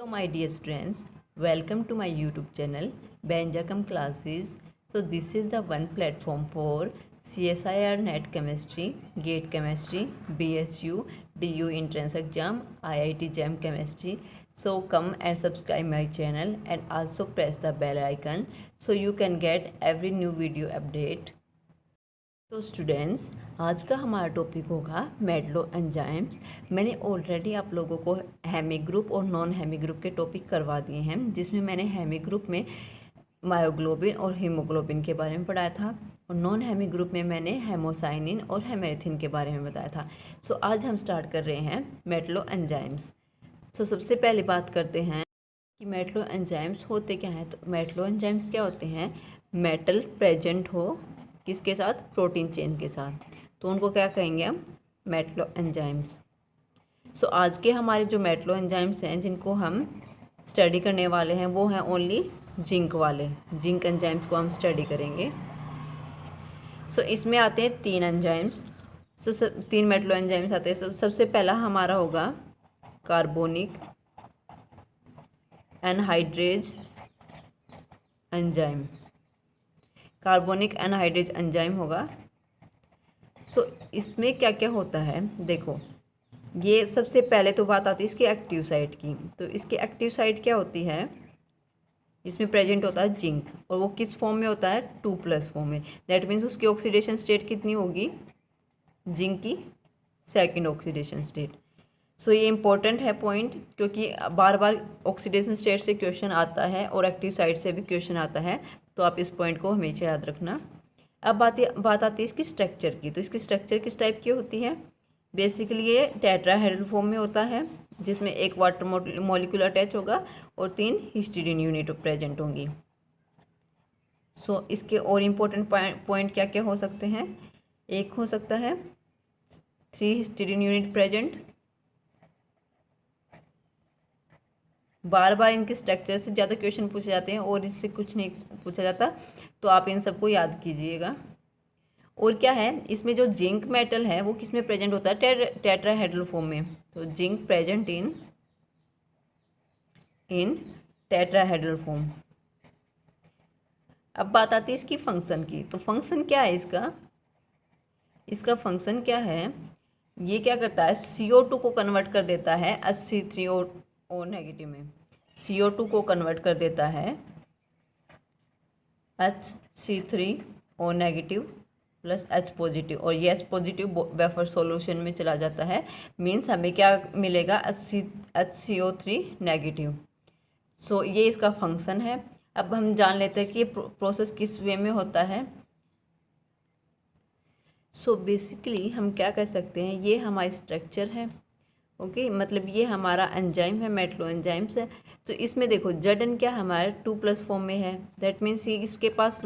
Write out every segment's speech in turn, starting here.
So my dear students, welcome to my YouTube channel Benjacom Classes. So this is the one platform for CSIR NET Chemistry, GATE Chemistry, BHU, DU Entrance Exam, IIT JAM Chemistry. So come and subscribe my channel and also press the bell icon so you can get every new video update. तो students, आज का हमारा topic होगा Metlo enzymes. मैंने already आप लोगों को Hemy group और नॉन हेमी ग्रुप के टॉपिक करवा दिए हैं, जिसमें मैंने हेमी ग्रुप में मायोग्लोबिन और हीमोग्लोबिन के बारे में पढ़ाया था और नॉन हेमी ग्रुप में मैंने हेमोसाइनिन और हेमेरिथिन के बारे में बताया था। सो आज हम स्टार्ट कर रहे हैं मेटलो एंजाइम्स। सो सबसे पहले बात करते हैं कि मेटलो एंजाइम्स होते क्या हैं। तो मेटलो एंजाइम्स क्या होते हैं? मेटल प्रेजेंट हो किसके साथ? प्रोटीन चेन के साथ, तो उनको क्या कहेंगे हम? Metlo enzymes. सो आज के हमारे जो मेटलो एंजाइम्स हैं जिनको हम स्टडी करने वाले हैं वो हैं ओनली जिंक वाले। जिंक एंजाइम्स को हम स्टडी करेंगे। सो इसमें आते हैं 3 एंजाइम्स। सो 3 मेटलो एंजाइम्स आते हैं। सबसे पहला हमारा होगा carbonic anhydrase enzyme. Carbonic anhydrase enzyme होगा। सो इसमें क्या क्या होता है देखो, ये सबसे पहले तो बात आती है इसकी एक्टिव साइट की। तो इसकी एक्टिव साइट क्या होती है? इसमें प्रेजेंट होता है जिंक, और वो किस फॉर्म में होता है? 2+ फॉर्म में। दैट मीन्स उसकी ऑक्सीडेशन स्टेट कितनी होगी? जिंक की सेकेंड ऑक्सीडेशन स्टेट। सो ये इंपॉर्टेंट है पॉइंट, क्योंकि बार बार ऑक्सीडेशन स्टेट से क्वेश्चन आता है और एक्टिव साइट से भी क्वेश्चन आता है, तो आप इस पॉइंट को हमेशा याद रखना। अब बात आती है इसकी स्ट्रक्चर की। तो इसकी स्ट्रक्चर किस टाइप की होती है? बेसिकली ये टेट्राहेड्रल फॉर्म में होता है, जिसमें एक वाटर मॉलिक्यूल अटैच होगा और 3 हिस्टीडीन यूनिट प्रेजेंट होंगी। सो इसके और इम्पोर्टेंट पॉइंट क्या क्या हो सकते हैं? एक हो सकता है 3 हिस्टीडीन यूनिट प्रेजेंट। बार बार इनके स्ट्रक्चर से ज़्यादा क्वेश्चन पूछे जाते हैं और इससे कुछ नहीं पूछा जाता, तो आप इन सबको याद कीजिएगा। और क्या है, इसमें जो जिंक मेटल है वो किस में प्रेजेंट होता है? टेट्राहेड्रल फॉर्म में। तो zinc present in tetrahedral form. अब बात आती है इसकी फंक्शन की। तो फंक्शन क्या है इसका? इसका फंक्शन क्या है? ये क्या करता है? CO2 को कन्वर्ट कर देता है H3O नेगेटिव में। CO2 को कन्वर्ट कर देता है H3O negative plus H positive, और ये H पॉजिटिव वेफर सॉल्यूशन में चला जाता है। मीन्स हमें क्या मिलेगा? HCO3 negative. सो ये इसका फंक्शन है। अब हम जान लेते हैं कि ये प्रोसेस किस वे में होता है। सो बेसिकली हम क्या कह सकते हैं, ये हमारा स्ट्रक्चर है। ओके, मतलब ये हमारा एंजाइम है, मेटलो एंजाइम्स है। तो इसमें देखो जडन क्या हमारा 2+ फॉर्म में है। दैट मीन्स ये इसके पास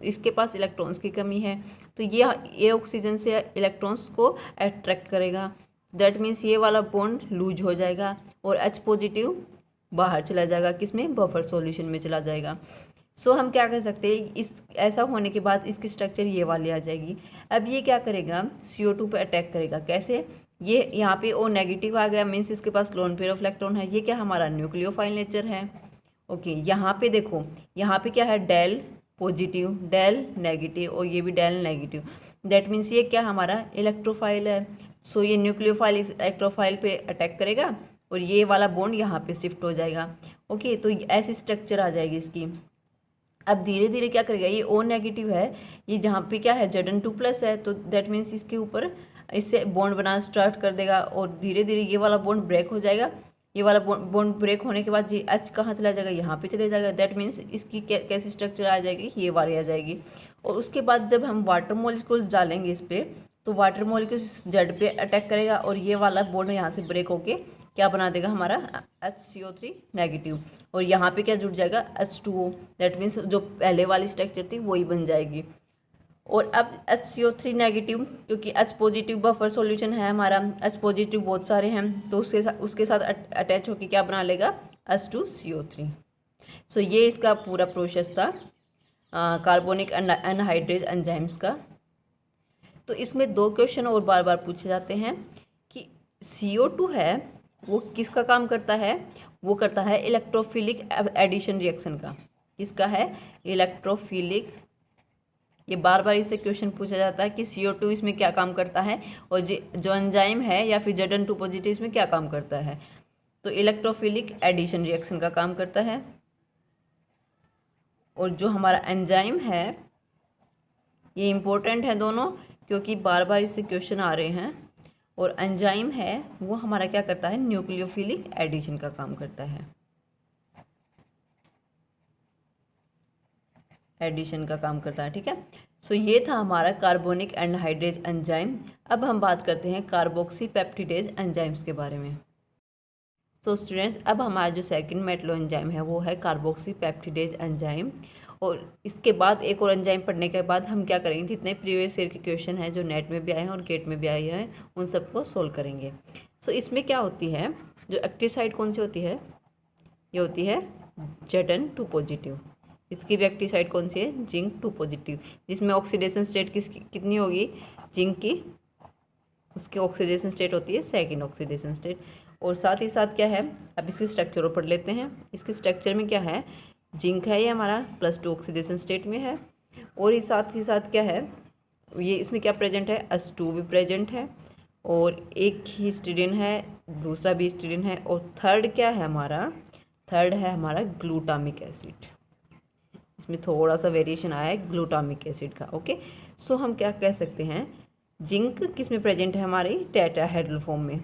इसके पास इलेक्ट्रॉन्स की कमी है, तो ये ऑक्सीजन से इलेक्ट्रॉन्स को अट्रैक्ट करेगा। दैट मीन्स ये वाला बॉन्ड लूज हो जाएगा और H पॉजिटिव बाहर चला जाएगा, किसमें? बफर सॉल्यूशन में चला जाएगा। सो हम क्या कर सकते हैं, इस ऐसा होने के बाद इसकी स्ट्रक्चर ये वाली आ जाएगी। अब ये क्या करेगा? CO2 पे अटैक करेगा। कैसे? ये यहाँ पे O नेगेटिव आ गया, मीन्स इसके पास लोन पेयर ऑफ इलेक्ट्रॉन है। ये क्या हमारा न्यूक्लियोफाइल नेचर है। ओके, यहाँ पे देखो, यहाँ पे क्या है? डेल पॉजिटिव, डेल नेगेटिव, और ये भी डेल नेगेटिव। दैट मीन्स ये क्या हमारा? इलेक्ट्रोफाइल है। सो ये न्यूक्लियोफाइल इस इलेक्ट्रोफाइल पे अटैक करेगा और ये वाला बॉन्ड यहाँ पे शिफ्ट हो जाएगा। ओके, तो ऐसी स्ट्रक्चर आ जाएगी इसकी। अब धीरे धीरे क्या करेगा? ये O नेगेटिव है, ये जहाँ पे क्या है? Zn2+ है, तो दैट मीन्स इसके ऊपर इससे बॉन्ड बनाना स्टार्ट कर देगा और धीरे धीरे ये वाला बॉन्ड ब्रेक हो जाएगा। ये वाला बॉन्ड ब्रेक होने के बाद ये H कहाँ चला जाएगा? यहाँ पे चले जाएगा। दैट मीन्स इसकी कैसी स्ट्रक्चर आ जाएगी? ये वाली आ जाएगी। और उसके बाद जब हम वाटर मॉलिक्यूल डालेंगे इस पर, तो वाटर मॉलिक्यूल Z पे अटैक करेगा और ये वाला बॉन्ड यहाँ से ब्रेक होके क्या बना देगा? हमारा HCO3 नेगेटिव, और यहाँ पे क्या जुड़ जाएगा? H2O। दैट मीन्स जो पहले वाली स्ट्रक्चर थी वही बन जाएगी। और अब HCO3 नेगेटिव, क्योंकि H पॉजिटिव बफर सॉल्यूशन है हमारा, H पॉजिटिव बहुत सारे हैं, तो उसके साथ अटैच होकर क्या बना लेगा? H2CO3। सो ये इसका पूरा प्रोसेस था कार्बोनिक एनहाइड्रेज एंजाइम्स का। तो इसमें 2 क्वेश्चन और बार बार पूछे जाते हैं कि CO2 है वो किसका काम करता है? वो करता है इलेक्ट्रोफिलिक एडिशन रिएक्शन का। किसका है? इलेक्ट्रोफिलिक। ये बार बार इससे क्वेश्चन पूछा जाता है कि CO2 इसमें क्या काम करता है और जो एंजाइम है या फिर Zn2 पॉजिटिव इसमें क्या काम करता है। तो इलेक्ट्रोफिलिक एडिशन रिएक्शन का काम करता है। और जो हमारा एंजाइम है, ये इम्पोर्टेंट है दोनों, क्योंकि बार बार इससे क्वेश्चन आ रहे हैं। और एंजाइम है वो हमारा क्या करता है? न्यूक्लियोफिलिक एडिशन का काम करता है, एडिशन का काम करता है। ठीक है। सो ये था हमारा कार्बोनिक एंहाइड्रेज एंजाइम। अब हम बात करते हैं कार्बोक्सी पेप्टिडेज एंजाइम्स के बारे में। तो स्टूडेंट्स, अब हमारा जो सेकंड मेटलो एंजाइम है वो है कार्बोक्सी पेप्टिडेज एंजाइम। और इसके बाद एक और एंजाइम पढ़ने के बाद हम क्या करेंगे, जितने प्रीवियस ईयर के क्वेश्चन हैं जो नेट में भी आए हैं और गेट में भी आए हैं उन सबको सोल्व करेंगे। सो इसमें क्या होती है, जो एक्टिव साइट कौन सी होती है? ये होती है Zn2 पॉजिटिव। इसकी भी एक्टिव साइट कौन सी है? जिंक 2 पॉजिटिव, जिसमें ऑक्सीडेशन स्टेट कितनी होगी जिंक की? उसकी ऑक्सीडेशन स्टेट होती है सेकेंड ऑक्सीडेशन स्टेट। और साथ ही साथ क्या है, अब इसकी स्ट्रक्चर पढ़ लेते हैं। इसके स्ट्रक्चर में क्या है, जिंक है, ये हमारा +2 ऑक्सीडेशन स्टेट में है। और साथ ही साथ क्या है, ये इसमें क्या प्रेजेंट है? H2 भी प्रेजेंट है। और एक हिस्टीडीन है, दूसरा भी हिस्टीडीन है। और थर्ड क्या है हमारा? थर्ड है हमारा ग्लूटामिक एसिड। इसमें थोड़ा सा वेरिएशन आया है ग्लूटामिक एसिड का। ओके, सो हम क्या कह सकते हैं, जिंक किस में प्रेजेंट है? हमारी टेट्राहेड्रल फॉर्म में,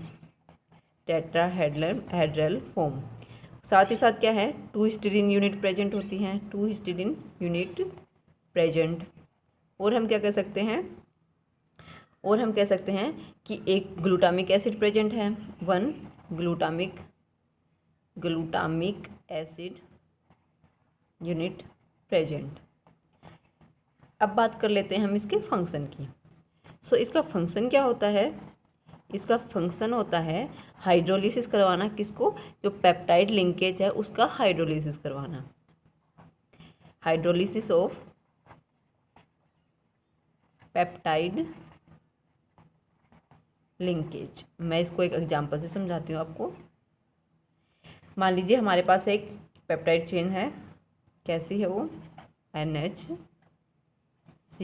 टेट्राहेड्रल फॉर्म। साथ ही साथ क्या है, 2 हिस्टीडीन यूनिट प्रेजेंट होती हैं, 2 हिस्टीडीन यूनिट प्रेजेंट। और हम क्या कह सकते हैं, और हम कह सकते हैं कि एक ग्लूटामिक एसिड प्रेजेंट है, 1 ग्लूटामिक एसिड यूनिट प्रेजेंट। अब बात कर लेते हैं हम इसके फंक्शन की। सो इसका फंक्शन क्या होता है? इसका फंक्शन होता है हाइड्रोलिसिस करवाना। किसको? जो पेप्टाइड लिंकेज है उसका हाइड्रोलिसिस करवाना, हाइड्रोलिसिस ऑफ पेप्टाइड लिंकेज। मैं इसको एक एग्जांपल से समझाती हूँ आपको। मान लीजिए हमारे पास एक पेप्टाइड चेन है, कैसी है वो? NH C,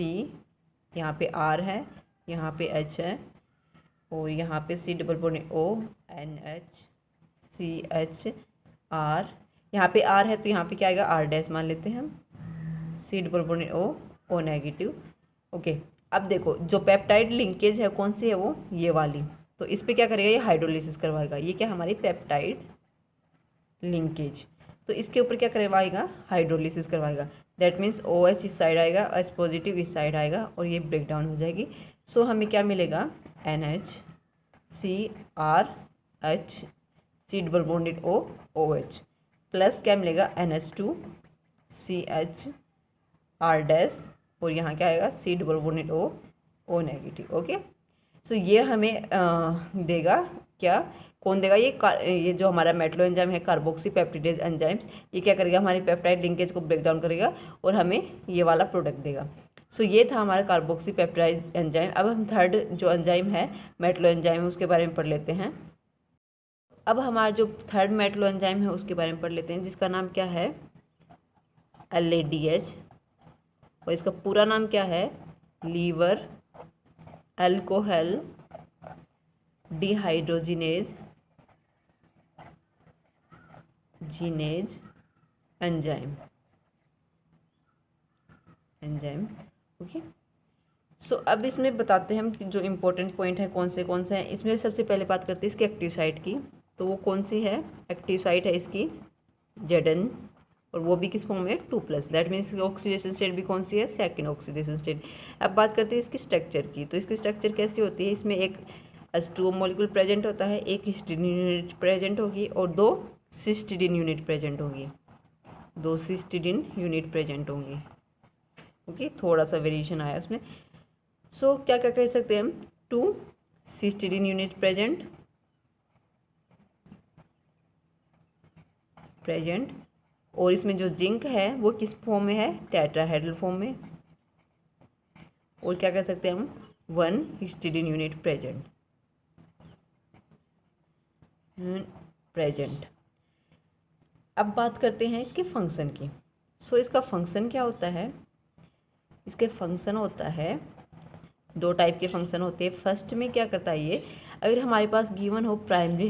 यहाँ पे R है, यहाँ पे H है, और यहाँ पे C++O NH CH R। यहाँ पे R है तो यहाँ पे क्या आएगा? R' मान लेते हैं हम, C++O O नेगेटिव। ओके, अब देखो जो पेप्टाइड लिंकेज है कौन सी है वो? ये वाली। तो इस पे क्या करेगा? ये हाइड्रोलिसिस करवाएगा। ये क्या हमारी पेप्टाइड लिंकेज। तो इसके ऊपर क्या करवाएगा? हाइड्रोलिसिस करवाएगा। दैट मीन्स OH इस साइड आएगा, H पॉजिटिव इस साइड आएगा और ये ब्रेक डाउन हो जाएगी। सो हमें क्या मिलेगा? NH CRH C++O OH plus क्या मिलेगा? NH2 CH R' और यहाँ क्या आएगा? C++O O negative. ओके, सो ये हमें देगा क्या? कौन देगा? ये जो हमारा मेटलो एंजाइम है कार्बोक्सी पेप्टिडेज एंजाइम्स, ये क्या करेगा? हमारी पेप्टाइड लिंकेज को ब्रेक डाउन करेगा और हमें ये वाला प्रोडक्ट देगा। सो ये था हमारा कार्बोक्सी पेप्टाइड एंजाइम। अब हम थर्ड जो एंजाइम है मेटलो एंजाइम है उसके बारे में पढ़ लेते हैं। अब हमारा जो थर्ड मेटलो एंजाइम है उसके बारे में पढ़ लेते हैं, जिसका नाम क्या है? LADH। और इसका पूरा नाम क्या है? Liver alcohol dehydrogenase enzyme. Okay, so अब इसमें बताते हैं हम कि जो इम्पोर्टेंट पॉइंट है कौन से हैं। इसमें सबसे पहले बात करते हैं इसकी एक्टिव साइट की। तो वो कौन सी है? एक्टिव साइट है इसकी Zn, और वो भी किस फॉर्म में? 2+। दैट मीन्स ऑक्सीडेशन स्टेट भी कौन सी है? Second oxidation state. अब बात करते हैं इसकी स्ट्रक्चर की। तो इसकी स्ट्रक्चर कैसी होती है? इसमें एक H2O मॉलिक्यूल प्रेजेंट होता है, एक हिस्टीडीन यूनिट प्रेजेंट होगी और 2 सिस्टीडीन यूनिट प्रेजेंट होगी, 2 सिस्टीडीन यूनिट प्रेजेंट होंगी। ओके, थोड़ा सा वेरिएशन आया उसमें। सो क्या क्या कह सकते हैं हम? 2 सिस्टीडीन यूनिट प्रेजेंट। और इसमें जो जिंक है वो किस फॉर्म में है? टेट्राहेड्रल फॉर्म में। और क्या कह सकते हैं हम? 1 हिस्टीडीन यूनिट प्रेजेंट। अब बात करते हैं इसके फंक्शन की। सो इसका फंक्शन क्या होता है? इसके फंक्शन होता है, दो टाइप के फंक्शन होते हैं। फर्स्ट में क्या करता है ये, अगर हमारे पास गिवन हो प्राइमरी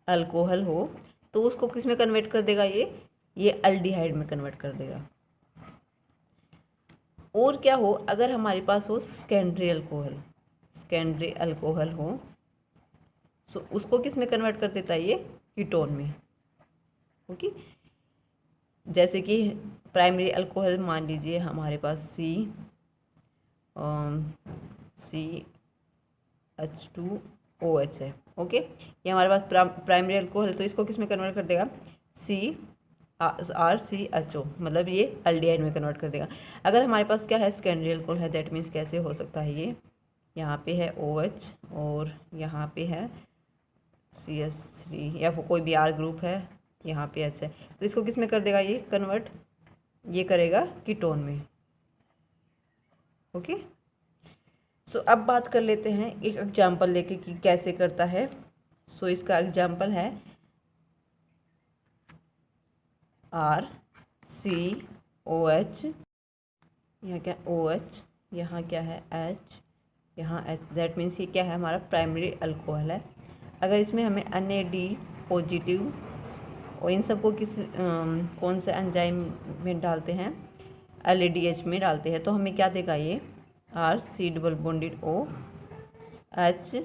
अल्कोहल हो तो उसको किस में कन्वर्ट कर देगा, ये अल्डिहाइड में कन्वर्ट कर देगा। और क्या हो, अगर हमारे पास हो सेकेंडरी अल्कोहल हो, सो उसको किस में कन्वर्ट कर देता है, ये कीटोन में। ओके, जैसे कि प्राइमरी अल्कोहल मान लीजिए हमारे पास CH2OH है। ओके, ये हमारे पास प्राइमरी अल्कोहल है, तो इसको किस में कन्वर्ट कर देगा, RCHO, मतलब ये अल्डिहाइड में कन्वर्ट कर देगा। अगर हमारे पास क्या है, सेकेंडरी अल्कोहल है, दैट मीन्स कैसे हो सकता है, ये यहाँ पे है OH और यहाँ पे है CH3 या वो कोई भी R ग्रुप है, यहाँ पे H है, तो इसको किस में कर देगा, ये कन्वर्ट, ये करेगा कीटोन में। ओके, सो अब बात कर लेते हैं एक एग्जांपल लेके कि कैसे करता है। सो इसका एग्जांपल है RCOH, यहाँ क्या OH, यहाँ क्या है H, यहाँ H, दैट मीन्स ये क्या है, हमारा प्राइमरी अल्कोहल है। अगर इसमें हमें NAD पॉजिटिव, और इन सबको किस कौन से एंजाइम में डालते हैं, LADH में डालते हैं, तो हमें क्या देगा, ये RC double bonded OH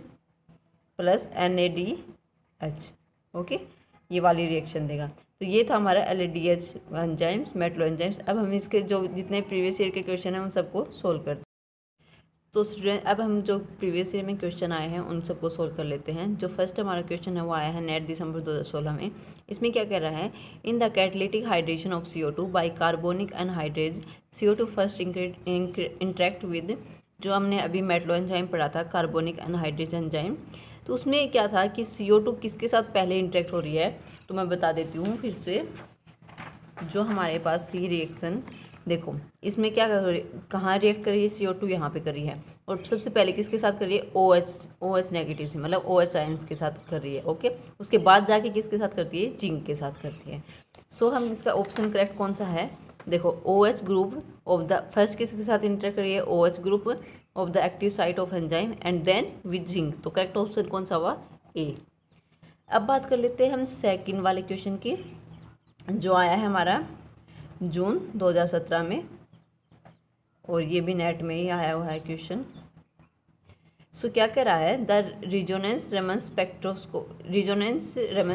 plus NADH। Okay, ये वाली रिएक्शन देगा। तो ये था हमारा LADH एंजाइम्स, मेटलो एंजाइम्स। अब हम इसके जो जितने प्रीवियस ईयर के क्वेश्चन हैं उन सबको सोल्व करते हैं। तो स्टूडेंट, अब हम जो प्रीवियस ईयर में क्वेश्चन आए हैं उन सबको सोल्व कर लेते हैं। जो फर्स्ट हमारा क्वेश्चन है वो आया है नेट दिसंबर 2016 में। इसमें क्या कह रहा है, in the catalytic hydration of CO2 by carbonic anhydrase, CO2 first interact with, जो हमने अभी मेटलो एंजाइम पढ़ा था, कार्बोनिक एनहाइड्रेज एंजाइम, तो उसमें क्या था कि CO2 किसके साथ पहले इंटरेक्ट हो रही है, तो मैं बता देती हूँ फिर से। जो हमारे पास थी रिएक्शन, देखो इसमें क्या कहाँ रिएक्ट कर रही है, CO2 यहाँ पे कर रही है, और सबसे पहले किसके साथ कर रही है, OH नेगेटिव से, मतलब OH आयंस के साथ कर रही है। ओके, उसके बाद जाके किसके साथ करती है, जिंक के साथ करती है। सो हम इसका ऑप्शन करेक्ट कौन सा है, देखो OH group of the first किसके साथ इंटरेक्ट कर रही है, OH group of the active site of enzyme and then with zinc, तो करेक्ट ऑप्शन कौन सा हुआ, ए। अब बात कर लेते हैं हम सेकंड वाले क्वेश्चन की, जो आया है हमारा जून 2017 में, और ये भी नेट में ही आया हुआ है क्वेश्चन। सो क्या कह रहा है, the resonance Raman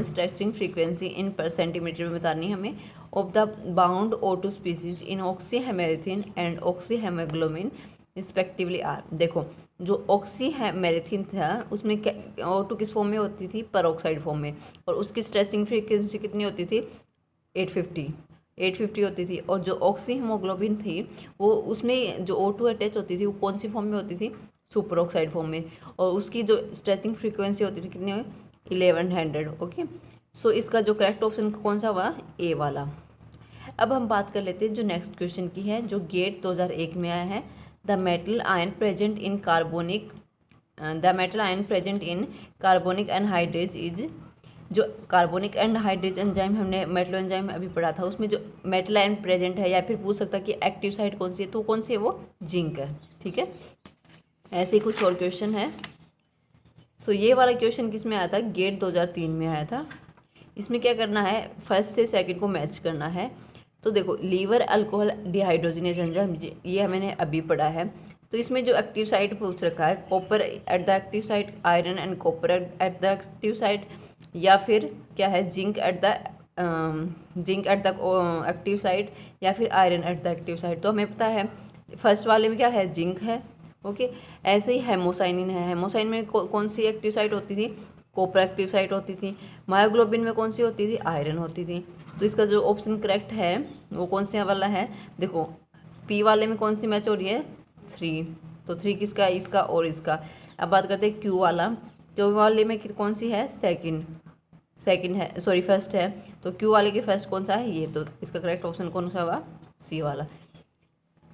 stretching frequency in per centimetre में बतानी है हमें, of the bound O2 species in oxyhemerythrin and oxyhaemoglobin respectively are. देखो जो ऑक्सीहेमेरिथिन था उसमें O2 किस फॉर्म में होती थी, परऑक्साइड फॉर्म में, और उसकी स्ट्रेचिंग फ्रीक्वेंसी कितनी होती थी, 850 होती थी। और जो ऑक्सी हीमोग्लोबिन थी वो उसमें जो O2 अटैच होती थी वो कौन सी फॉर्म में होती थी, सुपर ऑक्साइड फॉर्म में, और उसकी जो स्ट्रेचिंग फ्रीक्वेंसी होती थी कितनी, 1100। ओके, सो इसका जो करेक्ट ऑप्शन कौन सा हुआ, ए वाला। अब हम बात कर लेते हैं जो नेक्स्ट क्वेश्चन की है, जो गेट 2001 में आया है, the metal ion present in carbonic anhydrase is, जो कार्बोनिक एनहाइड्रेज एंजाइम हमने मेटलो एंजाइम अभी पढ़ा था, उसमें जो मेटल आयन प्रेजेंट है, या फिर पूछ सकता है कि एक्टिव साइट कौन सी है, तो कौन सी है, वो जिंक है। ठीक है, ऐसे ही कुछ और क्वेश्चन है। सो ये वाला क्वेश्चन किस में आया था, गेट 2003 में आया था। इसमें क्या करना है, फर्स्ट से सेकंड को मैच करना है। तो देखो लीवर अल्कोहल डिहाइड्रोजिनेज एंजाइम, ये मैंने अभी पढ़ा है। तो इसमें जो एक्टिव साइट पूछ रखा है, copper at the active site, iron and copper at the active site, या फिर क्या है, zinc at the active site, या फिर iron at the active site. तो हमें पता है फर्स्ट वाले में क्या है, जिंक है। ओके, ऐसे ही हेमोसाइनिन है, हेमोसाइनिन में कौन सी एक्टिव साइट होती थी, कॉपर एक्टिव साइट होती थी। मायोग्लोबिन में कौन सी होती थी, आयरन होती थी। तो इसका जो ऑप्शन करेक्ट है वो कौन से वाला है, देखो पी वाले में कौन सी मैच हो रही है, 3, तो 3 किसका, इसका और इसका। अब बात करते हैं क्यू वाला, क्यू वाले में कौन सी है, सेकंड है, सॉरी फर्स्ट है, तो क्यू वाले के फर्स्ट कौन सा है, ये, तो इसका करेक्ट ऑप्शन कौन सा हुआ, सी वाला।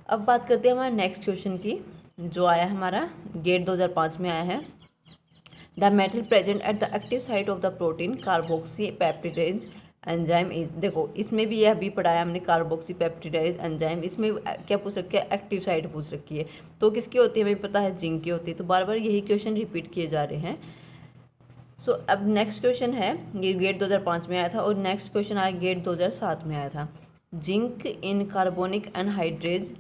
अब बात करते हैं हमारे नेक्स्ट क्वेश्चन की, जो आया हमारा गेट 2005 में आया है, the metal present at the active site of the protein carboxy peptidase enzyme is, देखो इसमें भी यह भी पढ़ाया हमने कार्बोक्सी पेप्टिडेज एंजाइम, इसमें क्या पूछ रखी है, एक्टिव साइट पूछ रखी है, तो किसकी होती है हमें पता है, जिंक की होती है, तो बार बार यही क्वेश्चन रिपीट किए जा रहे हैं। सो अब नेक्स्ट क्वेश्चन है, ये गेट 2005 में आया था और नेक्स्ट क्वेश्चन आया गेट 2007 में आया था। Zinc in carbonic anhydrase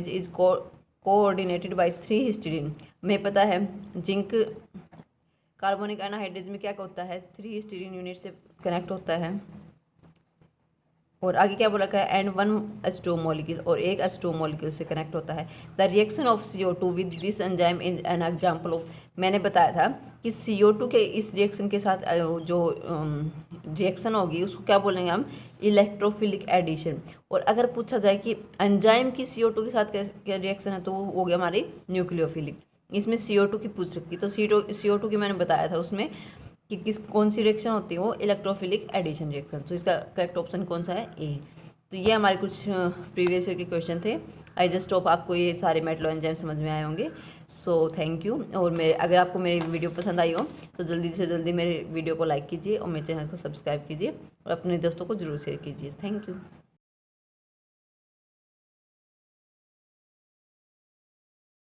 is coordinated by 3 histidine. हमें पता है जिंक कार्बोनिक एनहाइड्रेज में क्या होता है, 3 हिस्टीडीन यूनिट से कनेक्ट होता है। और आगे क्या बोला गया, एंड 1 H2 मॉलिक्यूल, और एक H2 मॉलिक्यूल से कनेक्ट होता है। The reaction of CO2 with this enzyme is an example of, मैंने बताया था कि CO2 के इस रिएक्शन के साथ जो रिएक्शन होगी उसको क्या बोलेंगे हम, इलेक्ट्रोफिलिक एडिशन। और अगर पूछा जाए कि एंजाइम की CO2 के साथ क्या रिएक्शन है, तो वो हो गया हमारी न्यूक्लियोफिलिक। इसमें CO2 की पूछ रखी, तो CO2 की मैंने बताया था उसमें कि कौन सी रिएक्शन होती है, वो इलेक्ट्रोफिलिक एडिशन रिएक्शन। तो इसका करेक्ट ऑप्शन कौन सा है, ए। तो ये हमारे कुछ प्रीवियस ईयर के क्वेश्चन थे। आई जस्ट होप आपको ये सारे मेटल एंजाइम समझ में आए होंगे। So thank you. और अगर आपको मेरी वीडियो पसंद आई हो तो जल्दी से जल्दी मेरे वीडियो को लाइक कीजिए और मेरे चैनल को सब्सक्राइब कीजिए और अपने दोस्तों को जरूर शेयर कीजिए। Thank you.